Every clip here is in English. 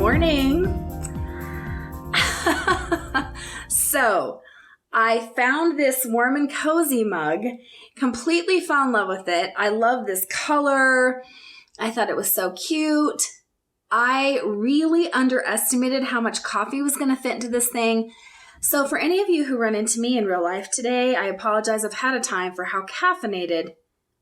morning. So I found this warm and cozy mug, completely fell in love with it. I love this color. I thought it was so cute. I really underestimated how much coffee was going to fit into this thing. So for any of you who run into me in real life today, I apologize ahead of time for how caffeinated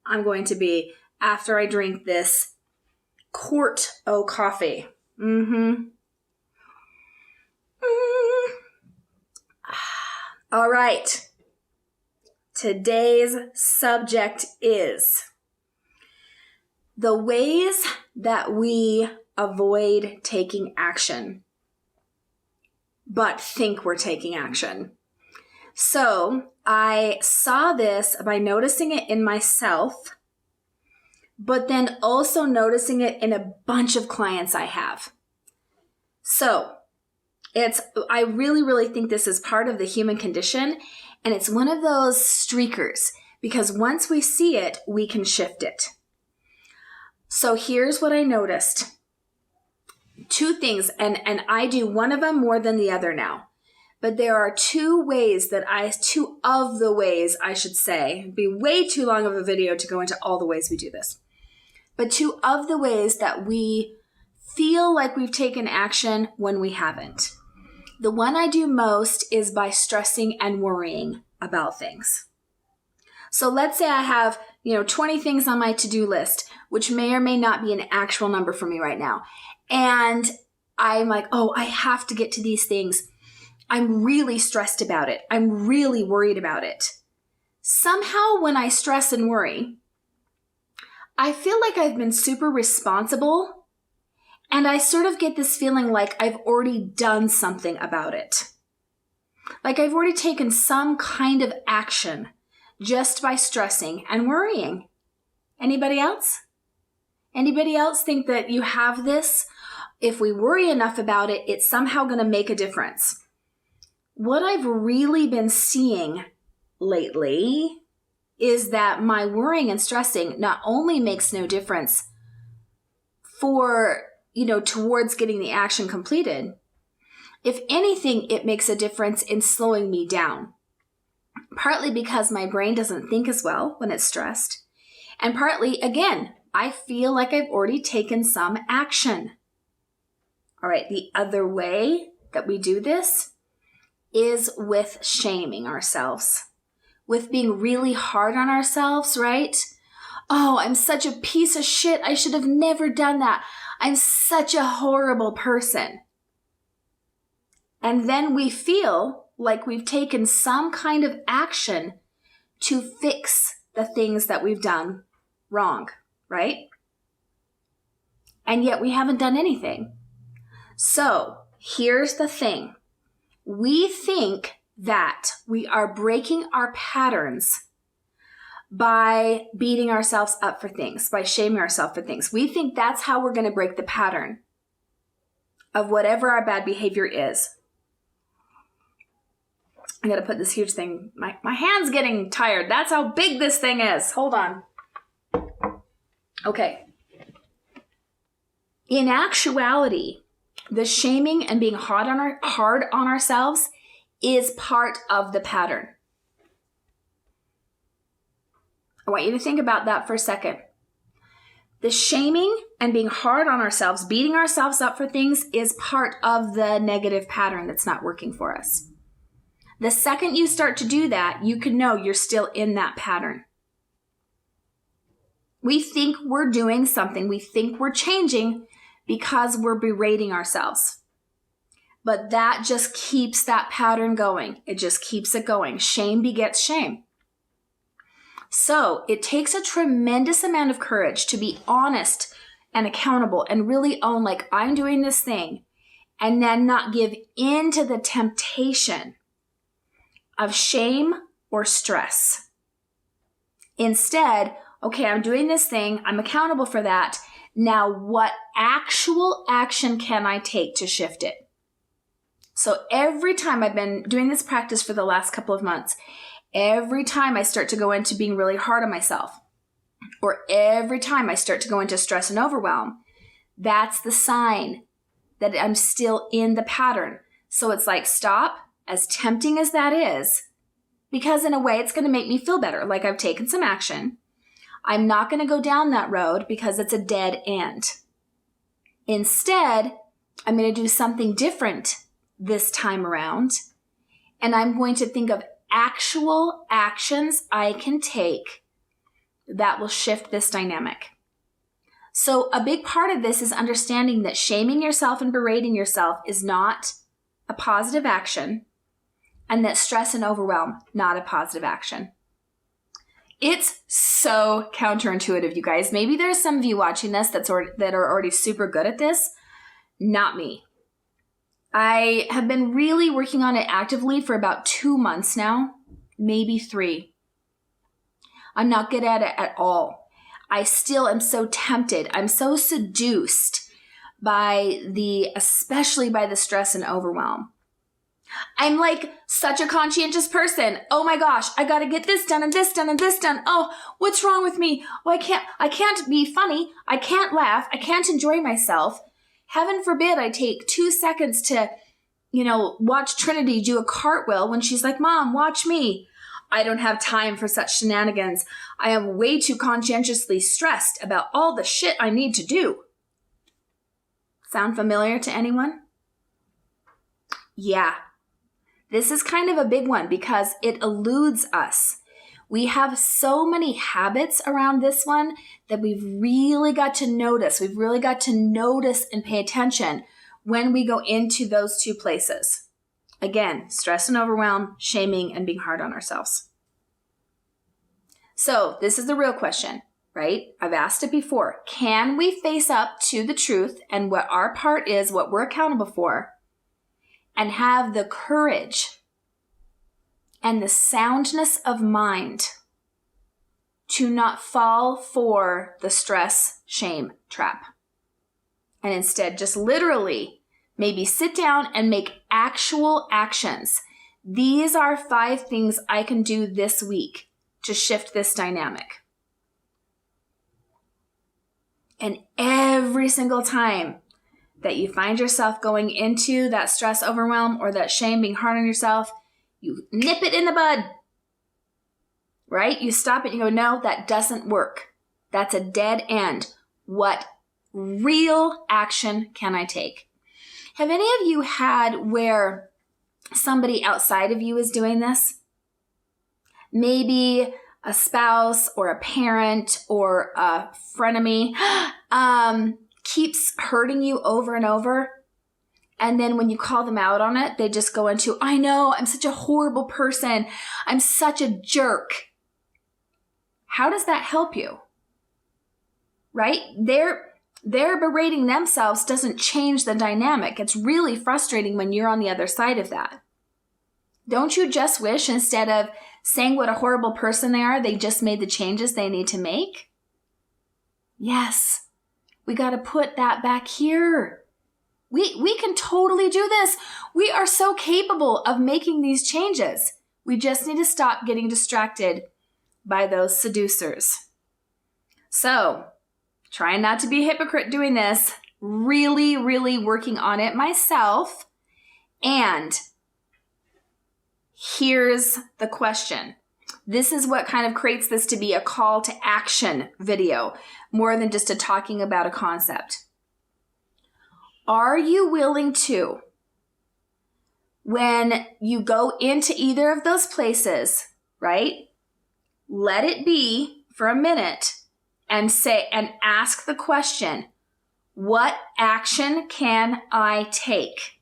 I'm going to be after I drink this quart o' coffee. All right. Today's subject is the ways that we avoid taking action, but think we're taking action. So I saw this by noticing it in myself, but then also noticing it in a bunch of clients I have. So I really think this is part of the human condition, and it's one of those streakers, because once we see it, we can shift it. So here's what I noticed. Two things, and I do one of them more than the other now. But there are two of the ways, I should say. It'd be way too long of a video to go into all the ways we do this. But two of the ways that we feel like we've taken action when we haven't. The one I do most is by stressing and worrying about things. So let's say I have, 20 things on my to-do list, which may or may not be an actual number for me right now. And I'm like, I have to get to these things. I'm really stressed about it. I'm really worried about it. Somehow when I stress and worry, I feel like I've been super responsible, and I sort of get this feeling like I've already done something about it. Like I've already taken some kind of action just by stressing and worrying. Anybody else? Anybody else think that you have this? If we worry enough about it, it's somehow going to make a difference. What I've really been seeing lately is that my worrying and stressing not only makes no difference for, towards getting the action completed. If anything, it makes a difference in slowing me down. Partly because my brain doesn't think as well when it's stressed. And partly, again, I feel like I've already taken some action. All right, the other way that we do this is with shaming ourselves, with being really hard on ourselves, right? Oh, I'm such a piece of shit. I should have never done that. I'm such a horrible person. And then we feel like we've taken some kind of action to fix the things that we've done wrong, right? And yet we haven't done anything. So here's the thing. We think that we are breaking our patterns by beating ourselves up for things, by shaming ourselves for things. We think that's how we're going to break the pattern of whatever our bad behavior is. I got to put this huge thing. My hand's getting tired. That's how big this thing is. Hold on. Okay. In actuality, the shaming and being hard on ourselves is part of the pattern. I want you to think about that for a second. The shaming and being hard on ourselves, beating ourselves up for things, is part of the negative pattern that's not working for us. The second you start to do that, you can know you're still in that pattern. We think we're doing something. We think we're changing because we're berating ourselves. But that just keeps that pattern going. It just keeps it going. Shame begets shame. So it takes a tremendous amount of courage to be honest and accountable and really own, like, I'm doing this thing, and then not give in to the temptation of shame or stress. Instead, okay, I'm doing this thing. I'm accountable for that. Now, what actual action can I take to shift it? So every time I've been doing this practice for the last couple of months, every time I start to go into being really hard on myself, or every time I start to go into stress and overwhelm, that's the sign that I'm still in the pattern. So it's like, stop, as tempting as that is, because in a way it's going to make me feel better. Like I've taken some action. I'm not going to go down that road because it's a dead end. Instead, I'm going to do something different this time around. And I'm going to think of actual actions I can take that will shift this dynamic. So a big part of this is understanding that shaming yourself and berating yourself is not a positive action, and that stress and overwhelm, not a positive action. It's so counterintuitive, you guys. Maybe there's some of you watching this that are already super good at this. Not me. I have been really working on it actively for about 2 months now, maybe 3. I'm not good at it at all. I still am so tempted. I'm so seduced especially by the stress and overwhelm. I'm like such a conscientious person. Oh my gosh, I got to get this done and this done and this done. Oh, what's wrong with me? Oh, I can't be funny. I can't laugh. I can't enjoy myself. Heaven forbid I take 2 seconds to, watch Trinity do a cartwheel when she's like, Mom, watch me. I don't have time for such shenanigans. I am way too conscientiously stressed about all the shit I need to do. Sound familiar to anyone? Yeah. This is kind of a big one because it eludes us. We have so many habits around this one that we've really got to notice. We've really got to notice and pay attention when we go into those 2 places. Again, stress and overwhelm, shaming, and being hard on ourselves. So this is the real question, right? I've asked it before. Can we face up to the truth and what our part is, what we're accountable for, and have the courage and the soundness of mind to not fall for the stress, shame trap? And instead just literally maybe sit down and make actual actions. These are 5 things I can do this week to shift this dynamic. And every single time that you find yourself going into that stress, overwhelm, or that shame, being hard on yourself, you nip it in the bud, right? You stop it and you go, no, that doesn't work. That's a dead end. What real action can I take? Have any of you had where somebody outside of you is doing this? Maybe a spouse or a parent or a frenemy keeps hurting you over and over. And then when you call them out on it, they just go into, I know, I'm such a horrible person. I'm such a jerk. How does that help you? Right? Their berating themselves doesn't change the dynamic. It's really frustrating when you're on the other side of that. Don't you just wish instead of saying what a horrible person they are, they just made the changes they need to make? Yes. We got to put that back here. We can totally do this. We are so capable of making these changes. We just need to stop getting distracted by those seducers. So, trying not to be a hypocrite doing this, really, really working on it myself. And here's the question. This is what kind of creates this to be a call to action video, more than just a talking about a concept. Are you willing to, when you go into either of those places, right, let it be for a minute and ask the question, what action can I take?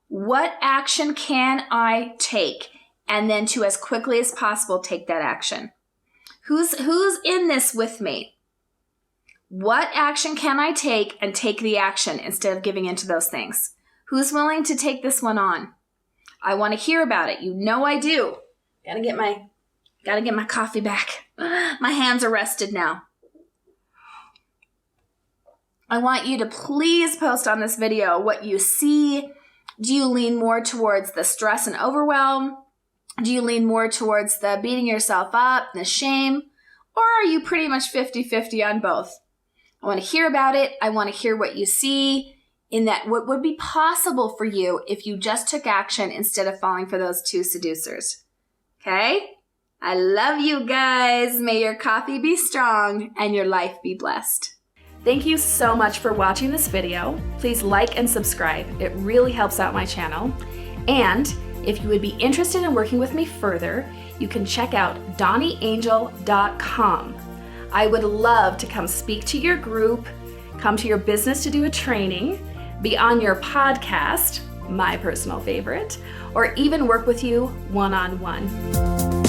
What action can I take? And then to, as quickly as possible, take that action. Who's in this with me? What action can I take and take the action instead of giving into those things? Who's willing to take this one on? I want to hear about it. You know I do. Gotta get my coffee back. My hands are rested now. I want you to please post on this video what you see. Do you lean more towards the stress and overwhelm? Do you lean more towards the beating yourself up, the shame? Or are you pretty much 50-50 on both? I want to hear about it. I want to hear what you see. in that what would be possible for you if you just took action instead of falling for those two seducers. Okay? I love you guys. May your coffee be strong and your life be blessed. Thank you so much for watching this video. Please like and subscribe. It really helps out my channel. And if you would be interested in working with me further, you can check out DawniAngel.com. I would love to come speak to your group, come to your business to do a training, be on your podcast, my personal favorite, or even work with you one-on-one.